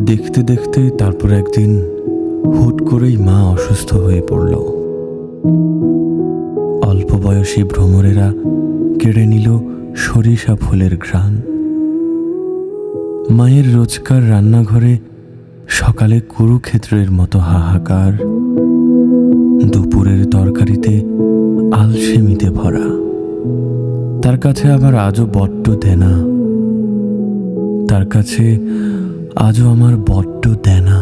দেখতে দেখতে তারপর একদিন হুট করেই মা অসুস্থ হয়ে পড়ল। অল্প বয়সী ভ্রমরেরা কেড়ে নিল সরিষা ফুলের ঘ্রাণ। মায়ের রোজকার রান্নাঘরে সকালে কুরুক্ষেত্রের মতো হাহাকার, দুপুরের তরকারিতে আলসেমিতে ভরা। তার কাছে আবার আজও বড্ড দেনা, তার কাছে আজও আমার বড্ড দেনা।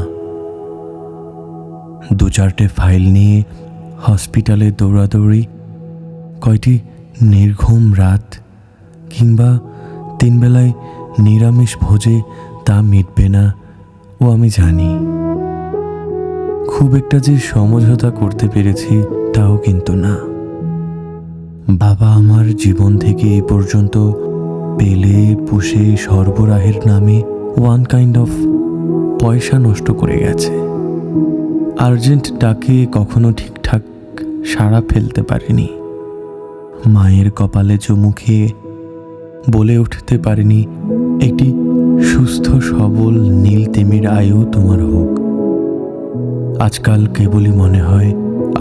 দু চারটে ফাইল নিয়ে হসপিটালে দৌড়াদৌড়ি, কয়টি নির্ঘুম রাত, কিংবা 3 বেলায় নিরামিষ ভোজে তা মিটবে না ও আমি জানি। খুব একটা যে সমঝোতা করতে পেরেছি তাও কিন্তু না। বাবা আমার জীবন থেকে এ পর্যন্ত পেলে পুষে সরবরাহের নামে ওয়ান কাইন্ড অফ পয়সা নষ্ট করে গেছে। আর্জেন্ট ডাকে কখনো ঠিকঠাক সাড়া ফেলতে পারেনি। মায়ের কপালে চুমু খেয়ে বলে উঠতে পারেনি, একটি সুস্থ সবল নীল তিমির আয়ু তোমার হোক। আজকাল কেবলই মনে হয়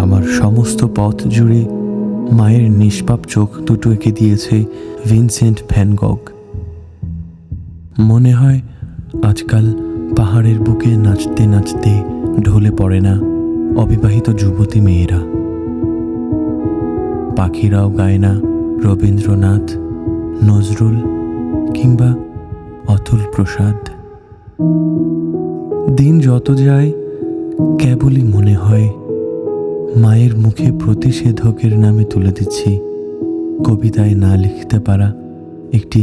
আমার সমস্ত পথ জুড়ে মায়ের নিষ্পাপ চোখ দুটো এঁকে দিয়েছে ভিনসেন্ট ভ্যান গগ। মনে হয় আজকাল পাহাড়ের বুকে নাচতে নাচতে ঢলে পড়ে না অবিবাহিত যুবতী মেয়েরা। পাখিরাও গায় না রবীন্দ্রনাথ, নজরুল কিংবা অতুল প্রসাদ। দিন যত যায় কেবলই মনে হয় মায়ের মুখে প্রতিষেধকের নামে তুলে দিচ্ছি কবিতায় না লিখতে পারা একটি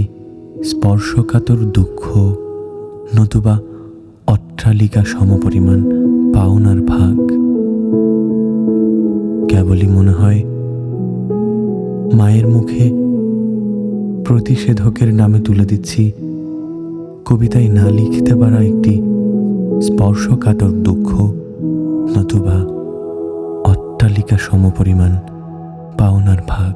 স্পর্শকাতর দুঃখ, নতুবা অট্টালিকা সমপরিমাণ পাওনার ভাগ। কেবলই মনে হয় মায়ের মুখে প্রতিষেধকের নামে তুলে দিচ্ছি কবিতায় না লিখতে পারা একটি স্পর্শকাতর দুঃখ, নতুবা অট্টালিকা সমপরিমাণ পাওনার ভাগ।